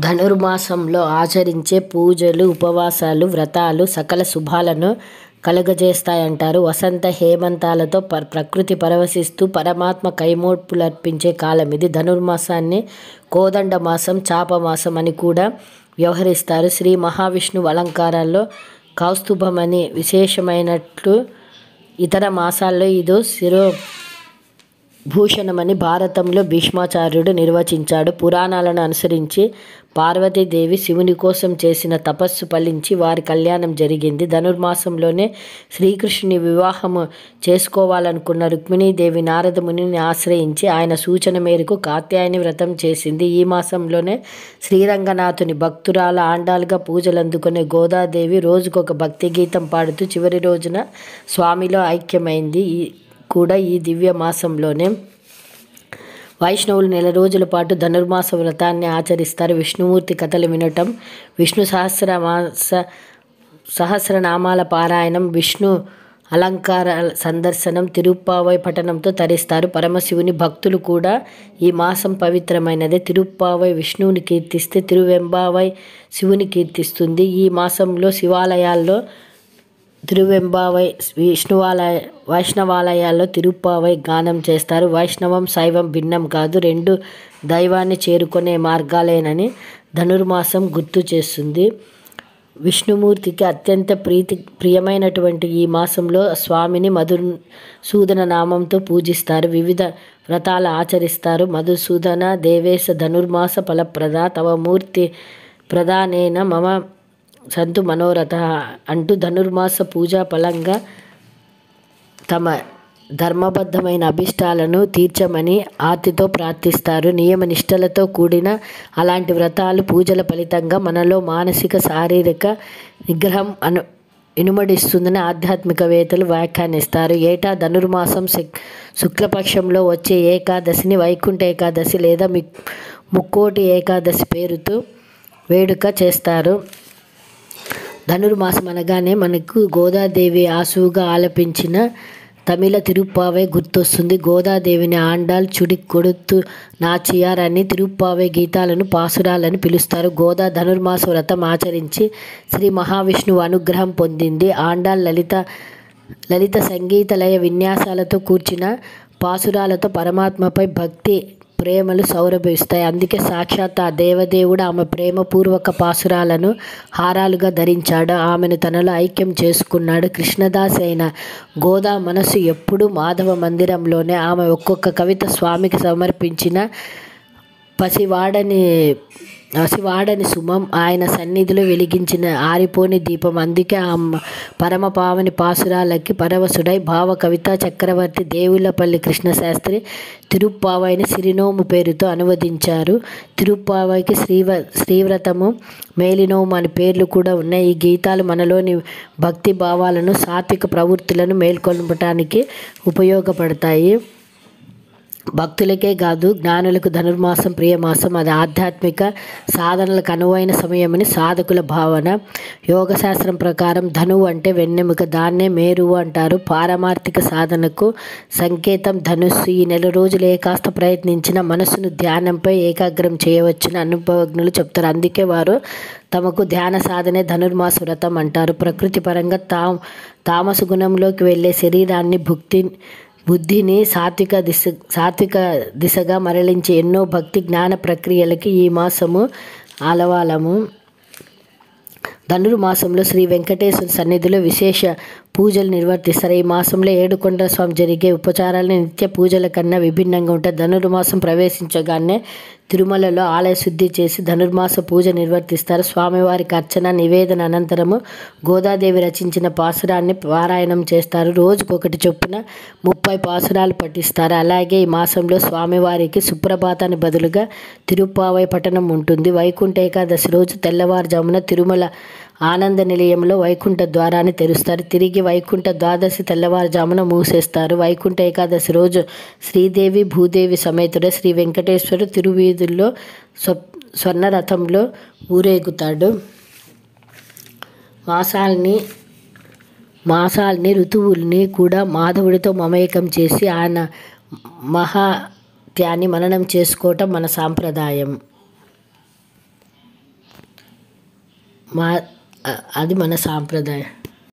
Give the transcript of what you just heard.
ధనుర్మాసంలో ఆచరించే పూజలు, ఉపవాసాలు, వ్రతాలు సకల శుభాలను కలుగజేస్తాయంటారు. వసంత హేమంతాలతో ప్రకృతి పరవశిస్తూ పరమాత్మ కైమోడ్పులర్పించే కాలమిది. ధనుర్మాసాన్ని కోదండ మాసం, చాపమాసం అని కూడా వ్యవహరిస్తారు. శ్రీ మహావిష్ణువు అలంకారాల్లో కౌస్తుభమని విశేషమైనట్లు ఇతర మాసాల్లో ఇదో శిరోభూషణమని భారతంలో భీష్మాచార్యుడు నిర్వచించాడు. పురాణాలను అనుసరించి పార్వతీదేవి శివుని కోసం చేసిన తపస్సు ఫలించి వారి కళ్యాణం జరిగింది. ధనుర్మాసంలోనే శ్రీకృష్ణుని వివాహము చేసుకోవాలనుకున్న రుక్మిణీదేవి నారద మునిని ఆశ్రయించి ఆయన సూచన మేరకు కాత్యాయని వ్రతం చేసింది. ఈ మాసంలోనే శ్రీరంగనాథుని భక్తురాల ఆండాలుగా పూజలు అందుకునే గోదాదేవి రోజుకొక భక్తి గీతం పాడుతూ చివరి రోజున స్వామిలో ఐక్యమైంది కూడా ఈ దివ్య మాసంలోనే. వైష్ణవులు నెల రోజుల పాటు ధనుర్మాస వ్రతాన్ని ఆచరిస్తారు. విష్ణుమూర్తి కథలు వినటం, విష్ణు సహస్రనామాల పారాయణం, విష్ణు అలంకార సందర్శనం, తిరుప్పావై పఠనంతో తరిస్తారు. పరమశివుని భక్తులు కూడా ఈ మాసం పవిత్రమైనదే. తిరుప్పావై విష్ణువుని కీర్తిస్తే తిరువెంబావై శివుని కీర్తిస్తుంది. ఈ మాసంలో శివాలయాల్లో తిరువెంబావై, వైష్ణవాలయాల్లో తిరుప్పావై గానం చేస్తారు. వైష్ణవం, శైవం భిన్నం కాదు, రెండు దైవాన్ని చేరుకునే మార్గాలేనని ధనుర్మాసం గుర్తు చేస్తుంది. విష్ణుమూర్తికి అత్యంత ప్రియమైనటువంటి ఈ మాసంలో స్వామిని మధుసూదన నామంతో పూజిస్తారు. వివిధ వ్రతాలు ఆచరిస్తారు. మధుసూదన దేవేశ ధనుర్మాస ఫలప్రద తవ మూర్తి ప్రధానేన మమ సంతు మనోరథ అంటూ ధనుర్మాస పూజా ఫలంగా తమ ధర్మబద్ధమైన అభిష్టాలను తీర్చమని ఆర్తితో ప్రార్థిస్తారు. నియమ నిష్టలతో కూడిన అలాంటి వ్రతాలు, పూజల ఫలితంగా మనలో మానసిక, శారీరక నిగ్రహం ఇనుమడిస్తుందని ఆధ్యాత్మికవేత్తలు వ్యాఖ్యానిస్తారు. ఏటా ధనుర్మాసం శుక్లపక్షంలో వచ్చే ఏకాదశిని వైకుంఠ ఏకాదశి లేదా ముక్కోటి ఏకాదశి పేరుతో వేడుక చేస్తారు. ధనుర్మాసం అనగానే మనకు గోదాదేవి ఆసువుగా ఆలపించిన తమిళ తిరుప్పావై గుర్తొస్తుంది. గోదాదేవిని ఆండాల్, చుడి కొడుతు నాచియార్ అని తిరుప్పావై గీతాలను పాసురాలని పిలుస్తారు. గోదా ధనుర్మాస వ్రతం ఆచరించి శ్రీ మహావిష్ణువు అనుగ్రహం పొందింది. ఆండాల్ లలిత సంగీత లయ విన్యాసాలతో కూర్చిన పాసురాలతో పరమాత్మపై భక్తి ప్రేమలు సౌరభిస్తాయి. అందుకే సాక్షాత్ ఆ దేవదేవుడు ఆమె ప్రేమపూర్వక పాసురాలను హారాలుగా ధరించాడు. ఆమెను తనలో ఐక్యం చేసుకున్నాడు. కృష్ణదాసి అయిన గోదా మనసు ఎప్పుడూ మాధవ మందిరంలోనే. ఆమె ఒక్కొక్క కవిత స్వామికి సమర్పించిన పసివాడని సుమం, ఆయన సన్నిధిలో వెలిగించిన ఆరిపోని దీపం. అందుకే ఆ పరమపావని పాసురాలకి పరవశుడై భావ కవితా చక్రవర్తి దేవులపల్లి కృష్ణశాస్త్రి తిరుప్పావైని సిరినోము పేరుతో అనువదించారు. తిరుప్పావైకి శ్రీవ్రతము, మేలినోము అని పేర్లు కూడా ఉన్నాయి. ఈ గీతాలు మనలోని భక్తి భావాలను, సాత్విక ప్రవృత్తులను మేల్కొల్పటానికి ఉపయోగపడతాయి. భక్తులకే కాదు, జ్ఞానులకు ధనుర్మాసం ప్రియమాసం. అది ఆధ్యాత్మిక సాధనలకు అనువైన సమయమని సాధకుల భావన. యోగశాస్త్రం ప్రకారం ధనువు అంటే వెన్నెముక, దాన్నే మేరువు అంటారు. పారమార్థిక సాధనకు సంకేతం ధనుస్సు. ఈ నెల రోజులు కాస్త ప్రయత్నించిన మనసును ధ్యానంపై ఏకాగ్రం చేయవచ్చని అనుభవజ్ఞులు చెప్తారు. అందుకే వారు తమకు ధ్యాన సాధనే ధనుర్మాస వ్రతం అంటారు. ప్రకృతి పరంగా తామసు గుణంలోకి వెళ్ళే శరీరాన్ని, బుద్ధిని సాత్విక దిశగా మరలించే ఎన్నో భక్తి జ్ఞాన ప్రక్రియలకి ఈ మాసము ఆలవాలము. ధనుర్మాసంలో శ్రీ వెంకటేశ్వర సన్నిధిలో విశేష పూజలు నిర్వర్తిస్తారు. ఈ మాసంలో ఏడుకొండల స్వామి జరిగే ఉపచారాలను నిత్య పూజల కన్నా విభిన్నంగా ఉంటాయి. ధనుర్మాసం ప్రవేశించగానే తిరుమలలో ఆలయ శుద్ధి చేసి ధనుర్మాస పూజ నిర్వర్తిస్తారు. స్వామివారికి అర్చన, నివేదన అనంతరము గోదాదేవి రచించిన పాసురాన్ని పారాయణం చేస్తారు. రోజుకొకటి చొప్పున 30 పాసురాలు పఠిస్తారు. అలాగే ఈ మాసంలో స్వామివారికి సుప్రభాతానికి బదులుగా తిరుప్పావై పఠనం ఉంటుంది. వైకుంఠ ఏకాదశి రోజు తెల్లవారుజామున తిరుమల ఆనంద నిలయంలో వైకుంఠ ద్వారాన్ని తెరుస్తారు. తిరిగి వైకుంఠ ద్వాదశి తెల్లవారుజామున మూసేస్తారు. వైకుంఠ ఏకాదశి రోజు శ్రీదేవి, భూదేవి సమేతుడే శ్రీ వెంకటేశ్వరుడు తిరువీధుల్లో స్వర్ణరథంలో ఊరేగుతాడు. మాసాల్ని ఋతువుల్ని కూడా మాధవుడితో మమేకం చేసి ఆయన మహాత్యాన్ని మననం చేసుకోవటం మన సాంప్రదాయం. అది మన సాంప్రదాయం.